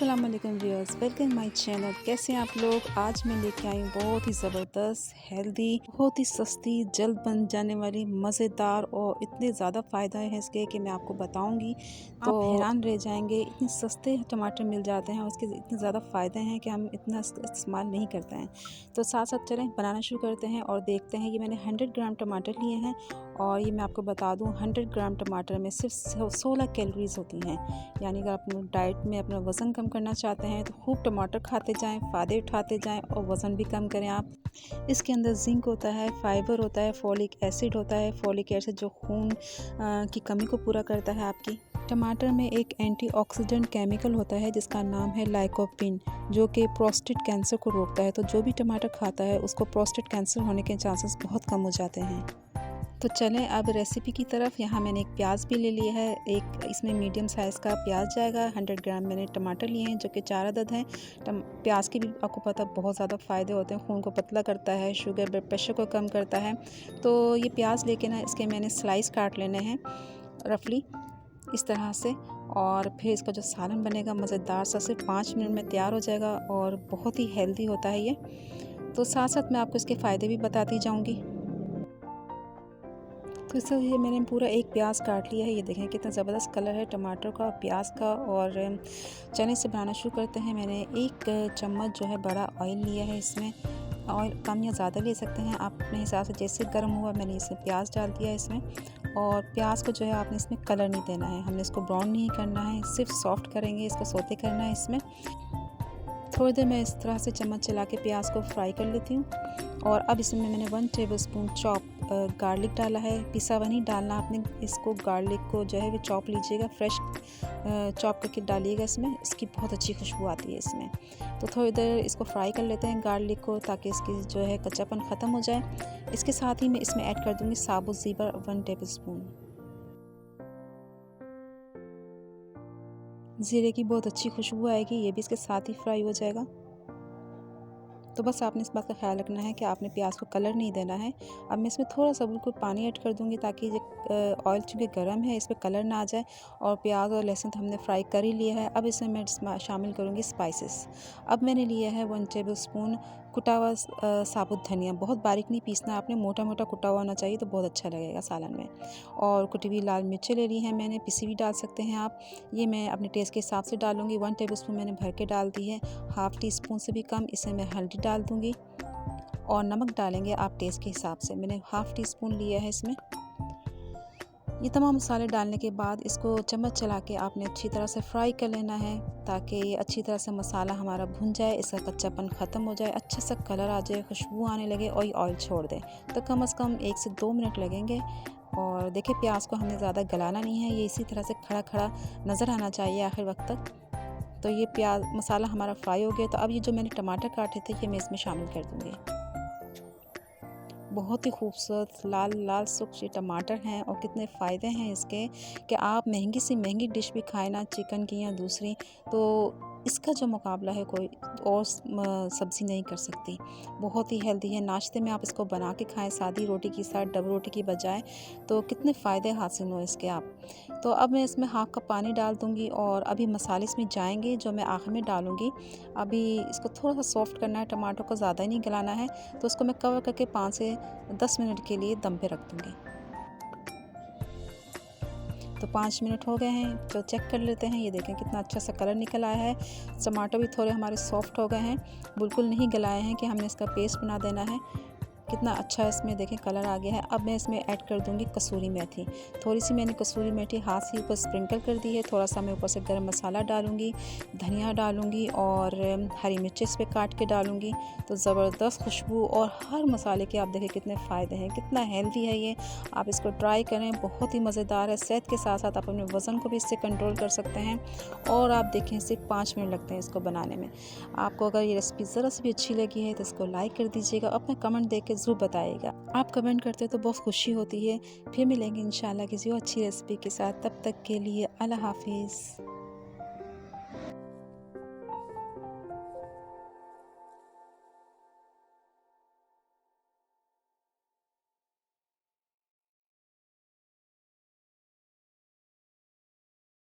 अस्सलाम वालेकुम viewers, welcome my channel. कैसे हैं आप लोग। आज मैं लेके आई हूँ बहुत ही ज़बरदस्त, हेल्दी, बहुत ही सस्ती, जल्द बन जाने वाली, मज़ेदार और इतने ज़्यादा फ़ायदे हैं इसके कि मैं आपको बताऊंगी तो आप हैरान रह जाएंगे। इतने सस्ते टमाटर मिल जाते हैं और उसके इतने ज़्यादा फ़ायदे हैं कि हम इतना इस्तेमाल नहीं करते हैं। तो साथ साथ चलें बनाना शुरू करते हैं और देखते हैं। ये मैंने 100 ग्राम टमाटर लिए हैं और ये मैं आपको बता दूँ 100 ग्राम टमाटर में सिर्फ 16 कैलोरीज़ होती हैं। यानी अगर अपने डाइट में अपना वज़न कम करना चाहते हैं तो खूब टमाटर खाते जाएं, फ़ायदे उठाते जाएं और वज़न भी कम करें आप। इसके अंदर जिंक होता है, फाइबर होता है, फोलिक एसिड होता है। फोलिक एसिड जो खून की कमी को पूरा करता है आपकी। टमाटर में एक एंटीऑक्सीडेंट केमिकल होता है जिसका नाम है लाइकोपीन, जो कि प्रोस्टेट कैंसर को रोकता है। तो जो भी टमाटर खाता है उसको प्रोस्टेट कैंसर होने के चांसेस बहुत कम हो जाते हैं। तो चलें अब रेसिपी की तरफ। यहाँ मैंने एक प्याज भी ले लिया है। एक इसमें मीडियम साइज़ का प्याज जाएगा। 100 ग्राम मैंने टमाटर लिए हैं जो कि 4 अदद हैं। प्याज के भी आपको पता बहुत ज़्यादा फ़ायदे होते हैं। खून को पतला करता है, शुगर ब्लड प्रेशर को कम करता है। तो ये प्याज लेके ना इसके मैंने स्लाइस काट लेने हैं रफली इस तरह से। और फिर इसका जो सालन बनेगा मज़ेदार सा, सिर्फ 5 मिनट में तैयार हो जाएगा और बहुत ही हेल्दी होता है ये। तो साथ साथ मैं आपको इसके फ़ायदे भी बताती जाऊँगी। तो इससे ये मैंने पूरा एक प्याज काट लिया है। ये देखें कितना ज़बरदस्त कलर है टमाटर का, प्याज का। और चने से बनाना शुरू करते हैं। मैंने 1 चम्मच जो है बड़ा ऑयल लिया है। इसमें ऑयल कम या ज़्यादा ले सकते हैं आप अपने हिसाब से, जैसे गर्म हुआ मैंने इसमें प्याज डाल दिया है इसमें। और प्याज को जो है आपने इसमें कलर नहीं देना है, हमने इसको ब्राउन नहीं करना है, सिर्फ सॉफ्ट करेंगे, इसको सौते करना है इसमें। थोड़ी देर मैं इस तरह से चम्मच चला के प्याज को फ्राई कर लेती हूँ। और अब इसमें मैंने 1 टेबलस्पून चॉप गार्लिक डाला है। पिसा हुआ नहीं डालना आपने इसको, गार्लिक को जो है वो चॉप लीजिएगा, फ्रेश चॉप करके डालिएगा इसमें। इसकी बहुत अच्छी खुशबू आती है इसमें। तो थोड़ी देर इसको फ्राई कर लेते हैं गार्लिक को, ताकि इसकी जो है कच्चापन ख़त्म हो जाए। इसके साथ ही मैं इसमें ऐड कर दूँगी साबुत ज़ीरा 1 टेबलस्पून। ज़ीरे की बहुत अच्छी खुशबू आएगी, ये भी इसके साथ ही फ्राई हो जाएगा। तो बस आपने इस बात का ख्याल रखना है कि आपने प्याज को कलर नहीं देना है। अब मैं इसमें थोड़ा सा बिल्कुल पानी ऐड कर दूंगी ताकि ये ऑयल चूँकि गर्म है इस पर कलर ना आ जाए। और प्याज और लहसुन तो हमने फ्राई कर ही लिया है। अब इसमें मैं शामिल करूँगी स्पाइसेस। अब मैंने लिया है 1 टेबलस्पून कुटा हुआ साबुत धनिया। बहुत बारीक नहीं पीसना आपने, मोटा मोटा कुटा हुआ होना चाहिए तो बहुत अच्छा लगेगा सालन में। और कुटी हुई लाल मिर्चें ले ली हैं मैंने, पिसी भी डाल सकते हैं आप। ये मैं अपने टेस्ट के हिसाब से डालूँगी। 1 टेबलस्पून मैंने भर के डाल दी है। हाफ़ टी स्पून से भी कम इसमें मैं हल्दी डाल दूँगी। और नमक डालेंगे आप टेस्ट के हिसाब से, मैंने हाफ़ टी स्पून लिया है इसमें। ये तमाम मसाले डालने के बाद इसको चम्मच चला के आपने अच्छी तरह से फ्राई कर लेना है, ताकि ये अच्छी तरह से मसाला हमारा भुन जाए, इसका कच्चापन ख़त्म हो जाए, अच्छा सा कलर आ जाए, खुशबू आने लगे और ये ऑयल छोड़ दे। तो कम से कम 1 से 2 मिनट लगेंगे। और देखिए प्याज को हमने ज़्यादा गलाना नहीं है, ये इसी तरह से खड़ा खड़ा नज़र आना चाहिए आखिर वक्त तक। तो ये प्याज मसाला हमारा फ्राई हो गया। तो अब ये जो मैंने टमाटर काटे थे ये मैं इसमें शामिल कर दूँगी। बहुत ही खूबसूरत लाल लाल सुर्ख ये टमाटर हैं और कितने फ़ायदे हैं इसके कि आप महंगी से महंगी डिश भी खाएं ना, चिकन की या दूसरी, तो इसका जो मुकाबला है कोई और सब्ज़ी नहीं कर सकती। बहुत ही हेल्दी है। नाश्ते में आप इसको बना के खाएं सादी रोटी के साथ, डबल रोटी की बजाय। तो कितने फ़ायदे हासिल हो इसके आप। तो अब मैं इसमें हाफ़ कप पानी डाल दूँगी और अभी मसाले इसमें जाएंगे जो मैं आखिर में डालूँगी। अभी इसको थोड़ा सा सॉफ्ट करना है, टमाटर को ज़्यादा ही नहीं गलाना है। तो उसको मैं कवर करके 5 से 10 मिनट के लिए दम पे रख दूँगी। तो 5 मिनट हो गए हैं, तो चेक कर लेते हैं। ये देखें कितना अच्छा सा कलर निकल आया है। टमाटर भी थोड़े हमारे सॉफ्ट हो गए हैं, बिल्कुल नहीं गलाए हैं कि हमने इसका पेस्ट बना देना है। कितना अच्छा इसमें देखें कलर आ गया है। अब मैं इसमें ऐड कर दूंगी कसूरी मेथी। थोड़ी सी मैंने कसूरी मेथी हाथ से ऊपर स्प्रिंकल कर दी है। थोड़ा सा मैं ऊपर से गरम मसाला डालूंगी, धनिया डालूंगी और हरी मिर्च इस पर काट के डालूंगी। तो ज़बरदस्त खुशबू और हर मसाले के आप देखें कितने फ़ायदे हैं, कितना हेल्दी है ये। आप इसको ट्राई करें, बहुत ही मज़ेदार है। सेहत के साथ साथ आप अपने वज़न को भी इससे कंट्रोल कर सकते हैं। और आप देखें सिर्फ 5 मिनट लगते हैं इसको बनाने में। आपको अगर ये रेसिपी ज़रा सी भी अच्छी लगी है तो इसको लाइक कर दीजिएगा, अपना कमेंट देके ज़रूर बताइएगा। आप कमेंट करते हो तो बहुत खुशी होती है। फिर मिलेंगे इंशाल्लाह किसी और अच्छी रेसिपी के साथ। तब तक के लिए अल्लाह हाफिज़।